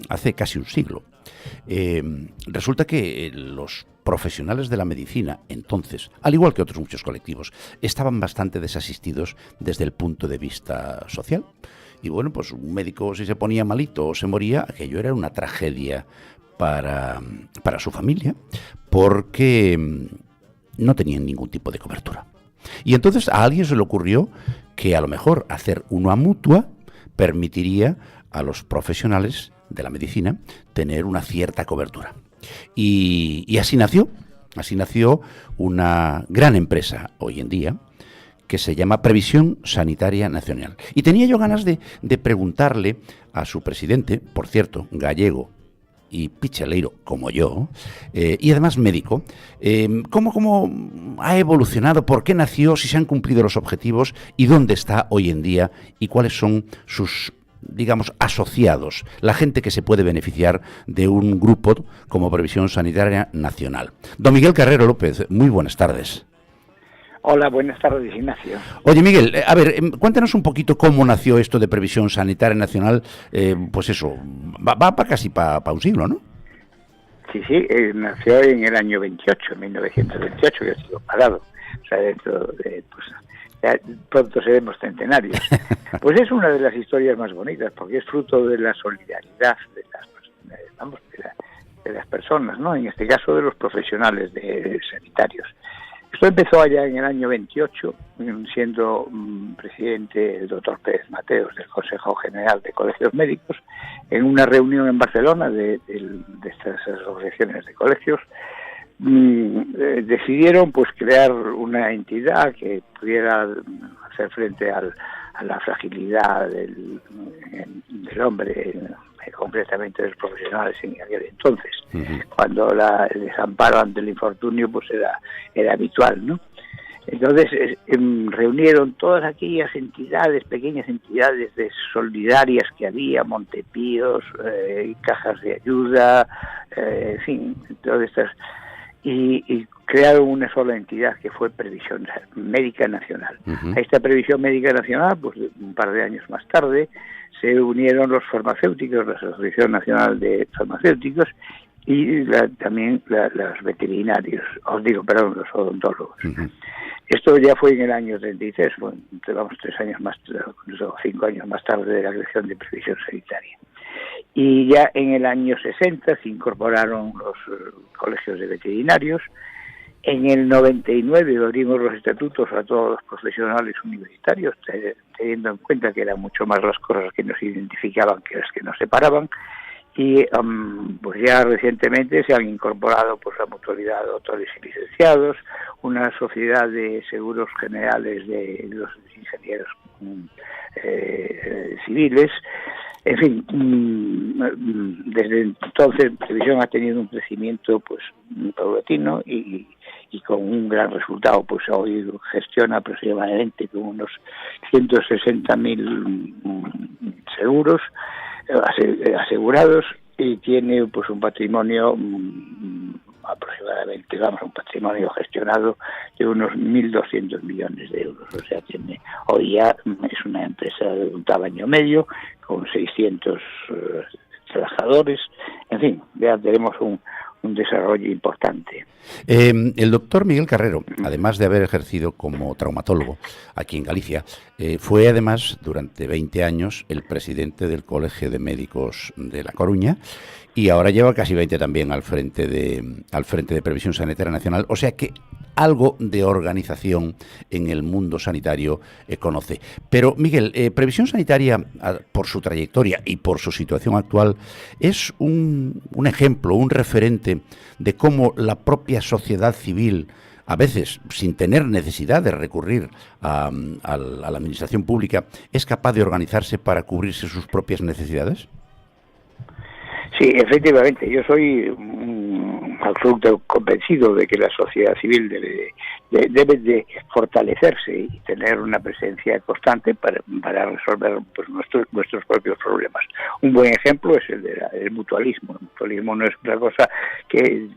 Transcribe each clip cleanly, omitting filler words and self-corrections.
hace casi un siglo. Resulta que los profesionales de la medicina, entonces, al igual que otros muchos colectivos, estaban bastante desasistidos desde el punto de vista social. Y bueno, pues un médico, si se ponía malito o se moría, aquello era una tragedia para su familia, porque no tenían ningún tipo de cobertura. Y entonces a alguien se le ocurrió que a lo mejor hacer una mutua permitiría a los profesionales de la medicina tener una cierta cobertura. Y así nació una gran empresa hoy en día que se llama Previsión Sanitaria Nacional. Y tenía yo ganas de preguntarle a su presidente, por cierto, gallego y picheleiro como yo, y además médico, ¿cómo ha evolucionado, por qué nació, si se han cumplido los objetivos y dónde está hoy en día y cuáles son sus, digamos, asociados, la gente que se puede beneficiar de un grupo como Previsión Sanitaria Nacional? Don Miguel Carrero López, muy buenas tardes. Hola, buenas tardes, Ignacio. Oye, Miguel, a ver, cuéntanos un poquito cómo nació esto de Previsión Sanitaria Nacional, pues eso, va casi para un siglo, ¿no? Sí, nació en el año 28, 1928, que ha sido parado. O sea, dentro de, pues, ya pronto seremos centenarios. Pues es una de las historias más bonitas, porque es fruto de la solidaridad de las personas, ¿no? En este caso de los profesionales sanitarios. Esto empezó allá en el año 28, siendo presidente el doctor Pérez Mateos del Consejo General de Colegios Médicos, en una reunión en Barcelona de estas asociaciones de colegios. Decidieron pues crear una entidad que pudiera hacer frente a la fragilidad del hombre, concretamente de los profesionales en aquel entonces, cuando el desamparo ante el infortunio pues era habitual, ¿no? Entonces reunieron todas aquellas entidades, pequeñas entidades solidarias que había, Montepíos, cajas de ayuda, en fin, todas estas, y crearon una sola entidad que fue Previsión Médica Nacional. A esta Previsión Médica Nacional, pues un par de años más tarde, se unieron los farmacéuticos, la Asociación Nacional de Farmacéuticos, y también los veterinarios, los odontólogos. Esto ya fue en el año 33, bueno, 3 años más, 5 años más tarde de la creación de Previsión Sanitaria. Y ya en el año 60 se incorporaron los colegios de veterinarios. En el 99 abrimos los estatutos a todos los profesionales universitarios, teniendo en cuenta que eran mucho más las cosas que nos identificaban que las que nos separaban. Y pues ya recientemente se han incorporado pues la mutualidad de doctores y licenciados, una sociedad de seguros generales de los ingenieros civiles. En fin, desde entonces Previsión ha tenido un crecimiento pues paulatino y con un gran resultado. Pues hoy gestiona aproximadamente con unos 160.000 seguros asegurados, y tiene pues un patrimonio aproximadamente, un patrimonio gestionado de unos 1.200 millones de euros. O sea, hoy ya es una empresa de un tamaño medio con 600 trabajadores. En fin, ya tenemos un desarrollo importante. El doctor Miguel Carrero, además de haber ejercido como traumatólogo aquí en Galicia, fue además durante 20 años el presidente del Colegio de Médicos de La Coruña, y ahora lleva casi 20 también al frente de Previsión Sanitaria Nacional. O sea que algo de organización en el mundo sanitario conoce. Pero, Miguel, Previsión Sanitaria, por su trayectoria y por su situación actual, es un ejemplo, un referente de cómo la propia sociedad civil, a veces sin tener necesidad de recurrir a la administración pública, es capaz de organizarse para cubrirse sus propias necesidades. Sí, efectivamente, yo soy absolutamente convencido de que la sociedad civil debe de fortalecerse y tener una presencia constante para resolver pues, nuestros propios problemas. Un buen ejemplo es el del mutualismo. El mutualismo no es otra cosa que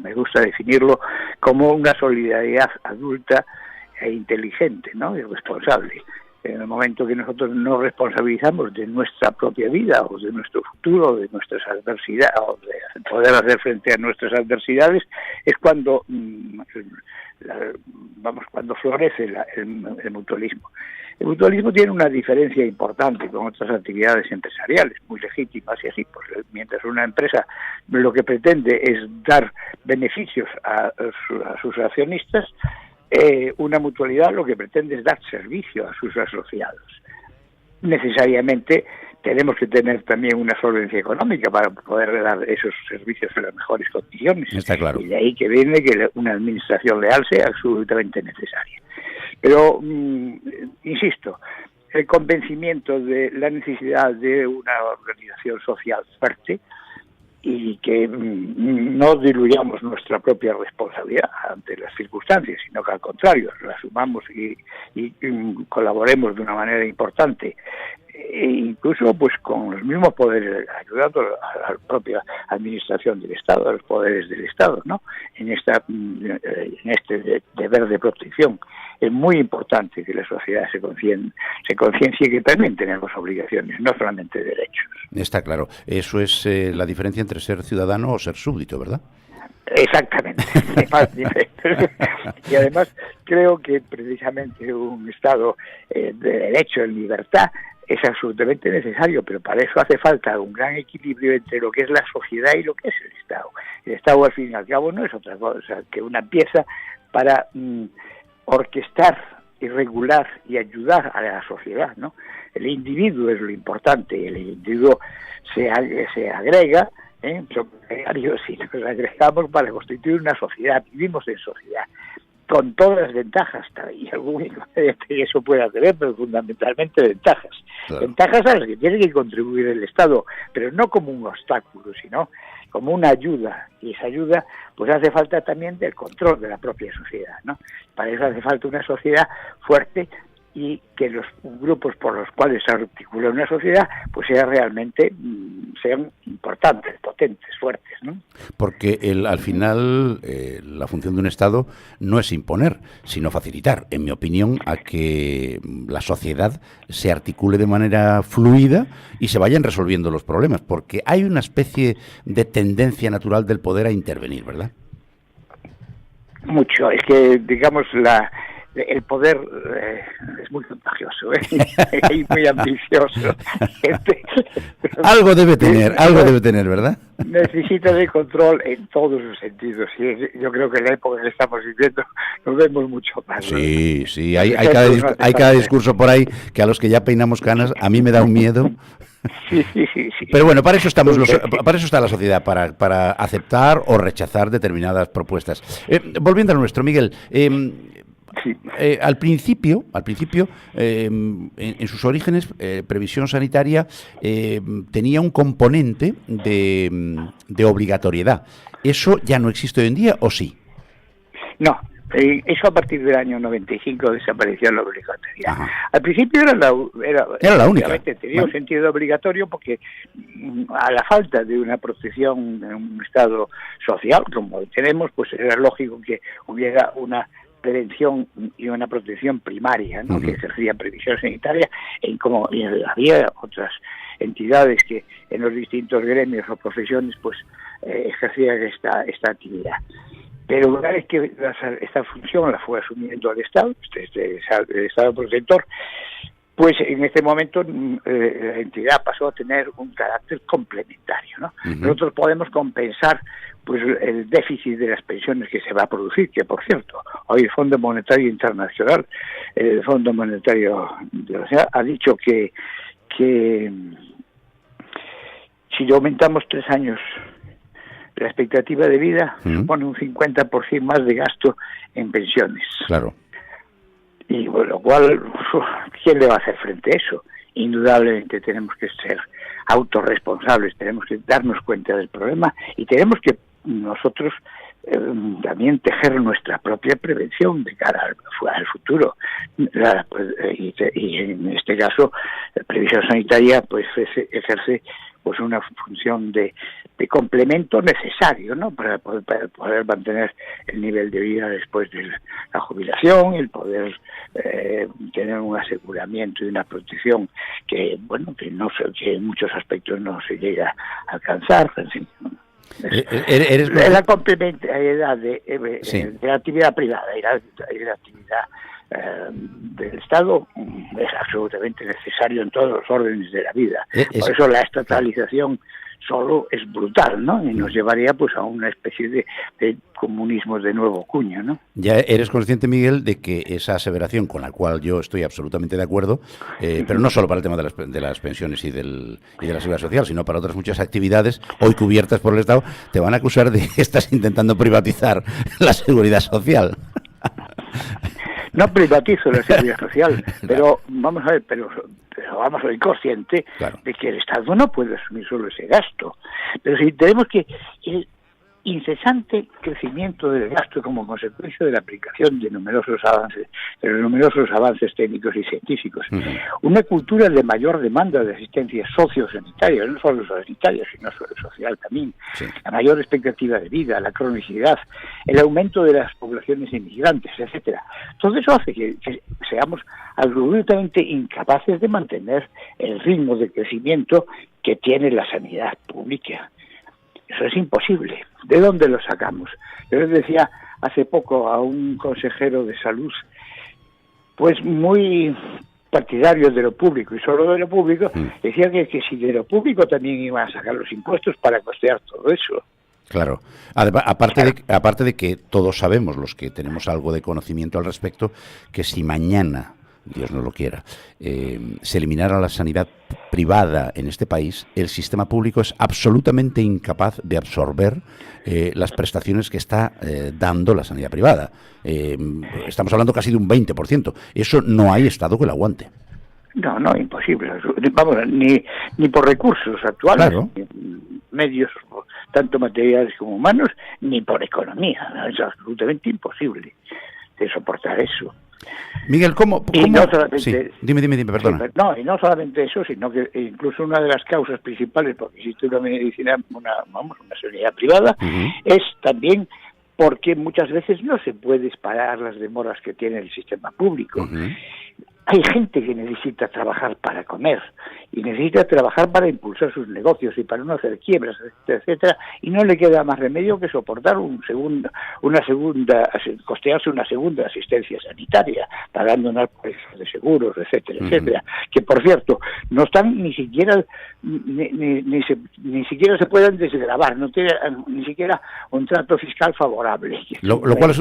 me gusta definirlo como una solidaridad adulta e inteligente, ¿no? Y responsable. En el momento que nosotros nos responsabilizamos de nuestra propia vida o de nuestro futuro, de nuestras adversidades, o de poder hacer frente a nuestras adversidades, es cuando cuando florece el mutualismo. El mutualismo tiene una diferencia importante con otras actividades empresariales, muy legítimas y así, pues mientras una empresa lo que pretende es dar beneficios a sus accionistas, una mutualidad lo que pretende es dar servicio a sus asociados. Necesariamente tenemos que tener también una solvencia económica para poder dar esos servicios en las mejores condiciones. Está claro. Y de ahí que viene que una administración leal sea absolutamente necesaria. Pero, insisto, el convencimiento de la necesidad de una organización social fuerte y que no diluyamos nuestra propia responsabilidad ante las circunstancias, sino que al contrario, la asumamos y colaboremos de una manera importante, e incluso pues con los mismos poderes, ayudando a la propia administración del Estado, a los poderes del Estado, ¿no? En este deber de protección. Es muy importante que la sociedad se conciencie que también tenemos obligaciones, no solamente derechos. Está claro. Eso es la diferencia entre ser ciudadano o ser súbdito, ¿verdad? Exactamente. Y además creo que precisamente un Estado de derecho, en libertad, es absolutamente necesario, pero para eso hace falta un gran equilibrio entre lo que es la sociedad y lo que es el Estado. El Estado, al fin y al cabo, no es otra cosa que una pieza para orquestar y regular y ayudar a la sociedad, ¿no? El individuo es lo importante, el individuo se agrega, son gregarios y nos agregamos para constituir una sociedad, vivimos en sociedad, con todas las ventajas, y algún inconveniente que eso pueda tener, pero fundamentalmente ventajas. Claro. Ventajas a las que tiene que contribuir el Estado, pero no como un obstáculo, sino como una ayuda, y esa ayuda pues hace falta también del control de la propia sociedad, ¿no? Para eso hace falta una sociedad fuerte y que los grupos por los cuales se articula una sociedad pues sean realmente importantes, potentes, fuertes, ¿no? Porque al final la función de un Estado no es imponer, sino facilitar, en mi opinión, a que la sociedad se articule de manera fluida y se vayan resolviendo los problemas, porque hay una especie de tendencia natural del poder a intervenir, ¿verdad? Mucho, es que digamos el poder es muy contagioso y muy ambicioso. Algo debe tener, ¿verdad? Necesita de control en todos los sentidos. Y yo creo que en la época que estamos viviendo nos vemos mucho más. Sí, ¿no? Sí, hay cada discurso por ahí que a los que ya peinamos canas, a mí me da un miedo. Sí. Pero bueno, para eso para eso está la sociedad, para aceptar o rechazar determinadas propuestas. Volviendo a lo nuestro, Miguel. Sí. Al principio, en sus orígenes, Previsión Sanitaria tenía un componente de obligatoriedad. ¿Eso ya no existe hoy en día o sí? No, eso a partir del año 95 desapareció la obligatoriedad. Ajá. Al principio era la única. Tenía un sentido obligatorio porque a la falta de una protección en un Estado social, como tenemos, pues era lógico que hubiera una prevención y una protección primaria, ¿no? Uh-huh. Que ejercía Previsión Sanitaria, como había otras entidades que en los distintos gremios o profesiones pues ejercían esta actividad. Pero una vez que esta función la fue asumiendo el Estado, el Estado protector, pues en este momento la entidad pasó a tener un carácter complementario, ¿no? Uh-huh. Nosotros podemos compensar pues el déficit de las pensiones que se va a producir, que por cierto, hoy el Fondo Monetario Internacional, el Fondo Monetario ha dicho que si aumentamos 3 años la expectativa de vida, supone un 50% más de gasto en pensiones. Claro. Y con lo cual, ¿quién le va a hacer frente a eso? Indudablemente tenemos que ser autorresponsables, tenemos que darnos cuenta del problema y tenemos que nosotros también tejer nuestra propia prevención de cara al futuro. Y en este caso, la Previsión Sanitaria pues ejerce pues una función de complemento necesario, ¿no? Para poder mantener el nivel de vida después de la jubilación, el poder tener un aseguramiento y una protección que en muchos aspectos no se llega a alcanzar, en fin. La complementariedad de la actividad privada y la actividad del Estado es absolutamente necesario en todos los órdenes de la vida. Por eso la estatalización solo es brutal, ¿no? Y nos llevaría pues a una especie de comunismo de nuevo cuño, ¿no? Ya eres consciente, Miguel, de que esa aseveración, con la cual yo estoy absolutamente de acuerdo, pero no solo para el tema de las pensiones y de la seguridad social, sino para otras muchas actividades hoy cubiertas por el Estado, te van a acusar de que estás intentando privatizar la seguridad social. No privatizo la seguridad social, pero vamos a ver, pero vamos, soy consciente de que el Estado no puede asumir solo ese gasto. Pero si tenemos que el incesante crecimiento del gasto como consecuencia de la aplicación de numerosos avances técnicos y científicos, una cultura de mayor demanda de asistencia sociosanitaria, no solo sanitaria, sino social también, la mayor expectativa de vida, la cronicidad, el aumento de las poblaciones inmigrantes, etcétera. Todo eso hace que seamos absolutamente incapaces de mantener el ritmo de crecimiento que tiene la sanidad pública. Eso es imposible. ¿De dónde lo sacamos? Yo les decía hace poco a un consejero de salud, pues muy partidario de lo público y solo de lo público, decía que si de lo público también iban a sacar los impuestos para costear todo eso. Claro. Aparte de que todos sabemos, los que tenemos algo de conocimiento al respecto, que si mañana, Dios no lo quiera, se eliminara la sanidad privada en este país, el sistema público es absolutamente incapaz de absorber las prestaciones que está dando la sanidad privada. Estamos hablando casi de un 20%. Eso no hay Estado que lo aguante. No, imposible. Vamos, ni por recursos actuales, claro, ni medios, tanto materiales como humanos, ni por economía. Es absolutamente imposible de soportar eso. Miguel, ¿cómo? Y no solamente, sí. Dime, perdona. Sí, y no solamente eso, sino que incluso una de las causas principales porque existe una medicina, una sanidad privada, es también porque muchas veces no se puede parar las demoras que tiene el sistema público. Hay gente que necesita trabajar para comer y necesita trabajar para impulsar sus negocios y para no hacer quiebras, etcétera, y no le queda más remedio que soportar costearse una segunda asistencia sanitaria, pagando unas pólizas de seguros, etcétera, etcétera, que por cierto no están ni siquiera se pueden desgravar, no tienen ni siquiera un trato fiscal favorable. Lo cual es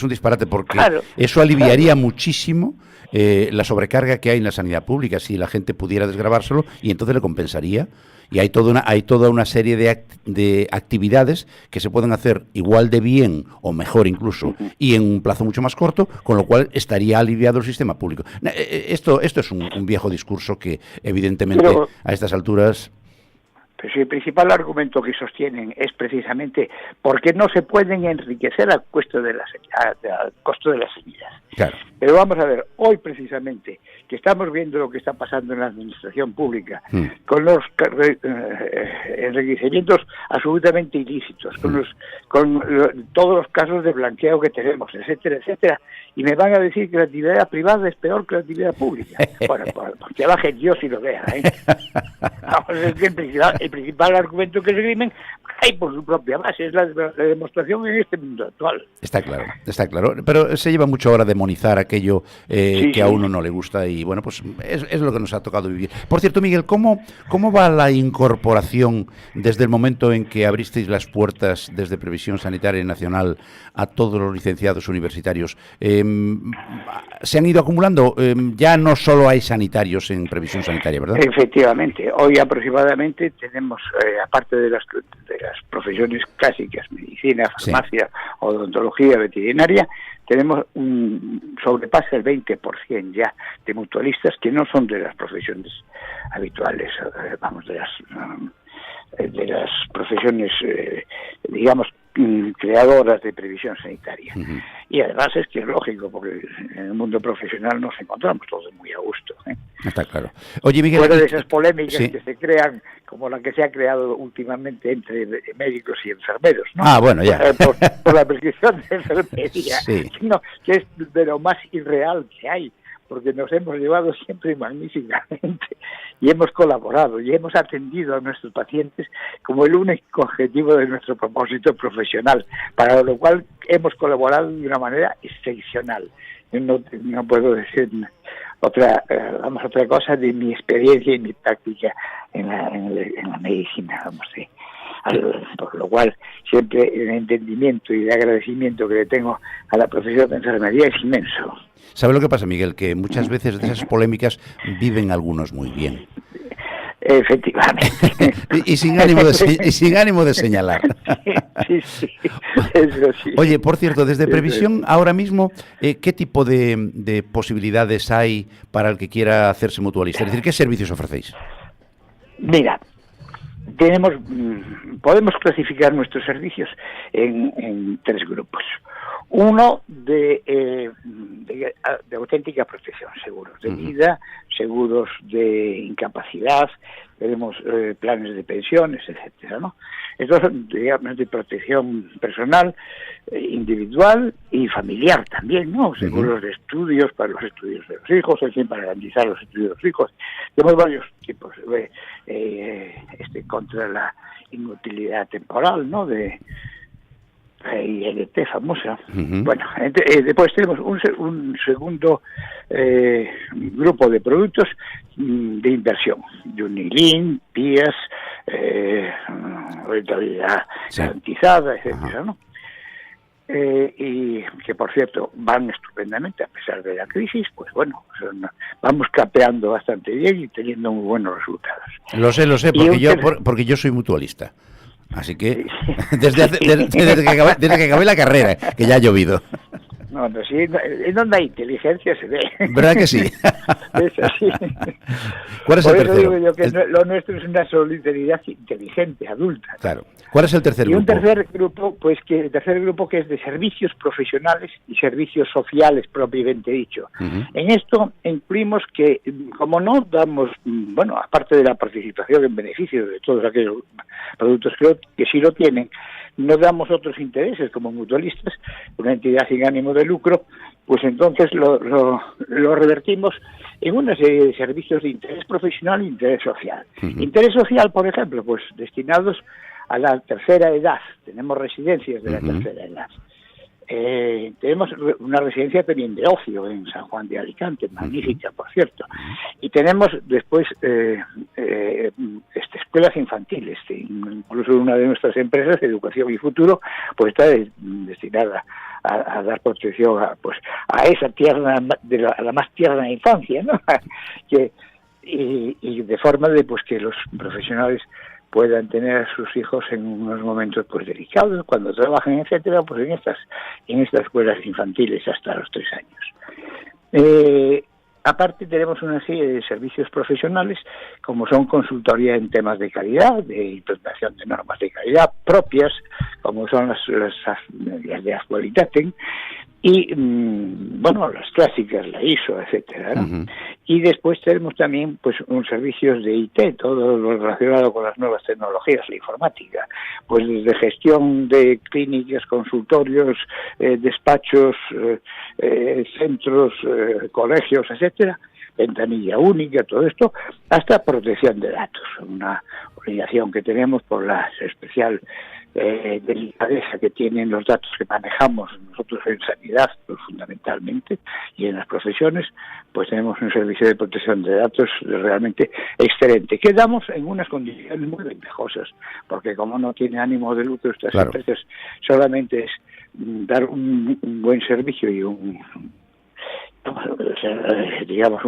un disparate, porque eso aliviaría muchísimo la sobrecarga que hay en la sanidad pública si la gente pudiera desgravárselo, y entonces le compensaría. Y hay toda una serie de actividades que se pueden hacer igual de bien o mejor incluso y en un plazo mucho más corto, con lo cual estaría aliviado el sistema público. Esto es un viejo discurso que evidentemente a estas alturas... Pues el principal argumento que sostienen es precisamente porque no se pueden enriquecer al costo de la sanidad. Claro. Pero vamos a ver, hoy precisamente, que estamos viendo lo que está pasando en la administración pública, con los enriquecimientos absolutamente ilícitos, con todos los casos de blanqueo que tenemos, etcétera, etcétera, y me van a decir que la actividad privada es peor que la actividad pública. Bueno, porque baje Dios y lo vea, ¿eh? Vamos, es que el principal argumento que se esgrimen hay por su propia base, es la demostración en este mundo actual. Está claro, pero se lleva mucho ahora demonizar aquello que a uno no le gusta, y bueno, pues es lo que nos ha tocado vivir. Por cierto, Miguel, ¿cómo va la incorporación desde el momento en que abristeis las puertas desde Previsión Sanitaria Nacional a todos los licenciados universitarios? Se han ido acumulando, ya no solo hay sanitarios en Previsión Sanitaria, ¿verdad? Efectivamente, hoy aproximadamente tenemos, aparte de las profesiones clásicas, medicina, farmacia, odontología, veterinaria, tenemos un sobrepasa el 20% ya de mutualistas que no son de las profesiones habituales, de las profesiones, digamos, creadoras de previsión sanitaria. Y además es que es lógico, porque en el mundo profesional nos encontramos todos muy a gusto, Está claro. Oye, Miguel, fuera de esas polémicas sí, que se crean, como la que se ha creado últimamente entre médicos y enfermeros, ¿no? Ah, bueno, ya. Por la prescripción de enfermería, Sí. no, que es de lo más irreal que hay, porque nos hemos llevado siempre magníficamente y hemos colaborado y hemos atendido a nuestros pacientes como el único objetivo de nuestro propósito profesional, para lo cual hemos colaborado de una manera excepcional. No puedo decir otra cosa de mi experiencia y mi práctica en la medicina, vamos, sí. Por lo cual siempre el entendimiento y el agradecimiento que le tengo a la profesión de enfermería es inmenso. ¿Sabe lo que pasa, Miguel? Que muchas veces de esas polémicas viven algunos muy bien. Efectivamente. y sin ánimo de señalar. Sí, eso sí. Oye, por cierto, desde Previsión, ahora mismo, ¿qué tipo de posibilidades hay para el que quiera hacerse mutualista? Es decir, ¿qué servicios ofrecéis? Mira, podemos clasificar nuestros servicios en 3 grupos. Uno de auténtica protección, seguros de vida, seguros de incapacidad, tenemos planes de pensiones, etcétera, ¿no? Entonces, digamos, de protección personal, individual y familiar también, ¿no? Seguros de estudios para los estudios de los hijos, en fin, para garantizar los estudios de los hijos. Tenemos varios tipos, contra la inutilidad temporal, ¿no? De ILT famosa. Bueno, después tenemos un segundo grupo de productos de inversión, Unilin, PIAS, rentabilidad garantizada, etcétera, ¿no? Y que, por cierto, van estupendamente a pesar de la crisis, pues bueno, vamos capeando bastante bien y teniendo muy buenos resultados. Lo sé, porque yo soy mutualista. Así que, desde que acabé la carrera, que ya ha llovido. No, sí, en donde hay inteligencia se ve. ¿Verdad que sí? Es así. ¿Cuál es el tercero? Digo yo que lo nuestro es una solidaridad inteligente, adulta. Claro. ¿Cuál es el tercer grupo? Y un tercer grupo, que es de servicios profesionales y servicios sociales, propiamente dicho. En esto incluimos que, como no damos, aparte de la participación en beneficio de todos aquellos productos que sí lo tienen, no damos otros intereses como mutualistas, una entidad sin ánimo de lucro, pues entonces lo revertimos en una serie de servicios de interés profesional e interés social. Interés social, por ejemplo, pues destinados a la tercera edad. Tenemos residencias de la tercera edad. Tenemos una residencia también de ocio en San Juan de Alicante, magnífica, por cierto. Y tenemos después escuelas infantiles. Incluso una de nuestras empresas, Educación y Futuro, pues está destinada a dar protección a esa tierna, a la más tierna infancia, ¿no? y de forma de que los profesionales puedan tener a sus hijos en unos momentos delicados, cuando trabajen, etcétera, pues en estas escuelas infantiles hasta los 3 años. Aparte tenemos una serie de servicios profesionales, como son consultoría en temas de calidad, de implementación de normas de calidad propias, como son las de Actualitaten, y las clásicas, la ISO, etcétera, ¿no? Y después tenemos también un servicios de IT, todo lo relacionado con las nuevas tecnologías, la informática, pues desde gestión de clínicas, consultorios, despachos, centros, colegios, etcétera, ventanilla única, todo esto, hasta protección de datos, una obligación que tenemos por la especial delicadeza que tienen los datos que manejamos nosotros en sanidad, pues, fundamentalmente, y en las profesiones, pues tenemos un servicio de protección de datos realmente excelente, que damos en unas condiciones muy ventajosas, porque como no tiene ánimo de lucro estas empresas, solamente es dar un buen servicio y un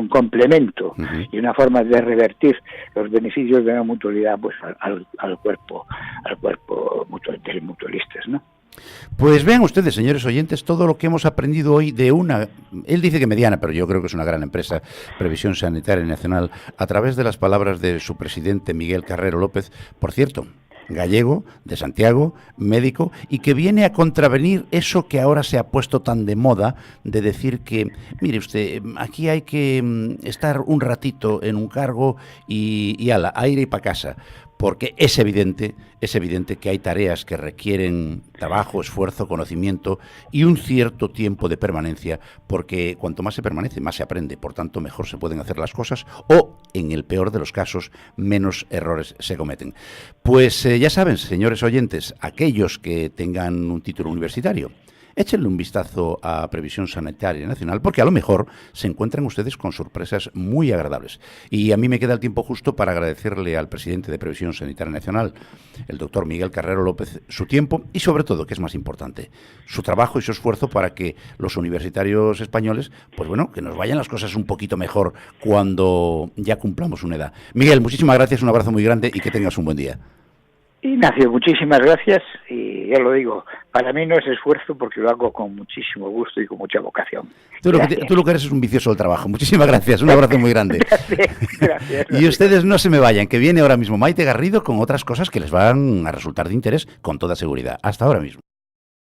complemento y una forma de revertir los beneficios de la mutualidad al cuerpo de mutualistas, ¿no? Pues vean ustedes, señores oyentes, todo lo que hemos aprendido hoy de él dice que mediana, pero yo creo que es una gran empresa, Previsión Sanitaria Nacional, a través de las palabras de su presidente Miguel Carrero López. Por cierto, gallego, de Santiago, médico, y que viene a contravenir eso que ahora se ha puesto tan de moda de decir que, mire usted, aquí hay que estar un ratito en un cargo y ala, a ir y para casa. Porque es evidente que hay tareas que requieren trabajo, esfuerzo, conocimiento y un cierto tiempo de permanencia, porque cuanto más se permanece, más se aprende, por tanto mejor se pueden hacer las cosas o, en el peor de los casos, menos errores se cometen. Pues ya saben, señores oyentes, aquellos que tengan un título universitario, échenle un vistazo a Previsión Sanitaria Nacional, porque a lo mejor se encuentran ustedes con sorpresas muy agradables. Y a mí me queda el tiempo justo para agradecerle al presidente de Previsión Sanitaria Nacional, el doctor Miguel Carrero López, su tiempo y, sobre todo, que es más importante, su trabajo y su esfuerzo para que los universitarios españoles, pues bueno, que nos vayan las cosas un poquito mejor cuando ya cumplamos una edad. Miguel, muchísimas gracias, un abrazo muy grande y que tengas un buen día. Ignacio, muchísimas gracias y ya lo digo, para mí no es esfuerzo porque lo hago con muchísimo gusto y con mucha vocación. Tú lo que eres es un vicioso del trabajo. Muchísimas gracias, un abrazo muy grande. Gracias. Y ustedes no se me vayan, que viene ahora mismo Maite Garrido con otras cosas que les van a resultar de interés con toda seguridad. Hasta ahora mismo.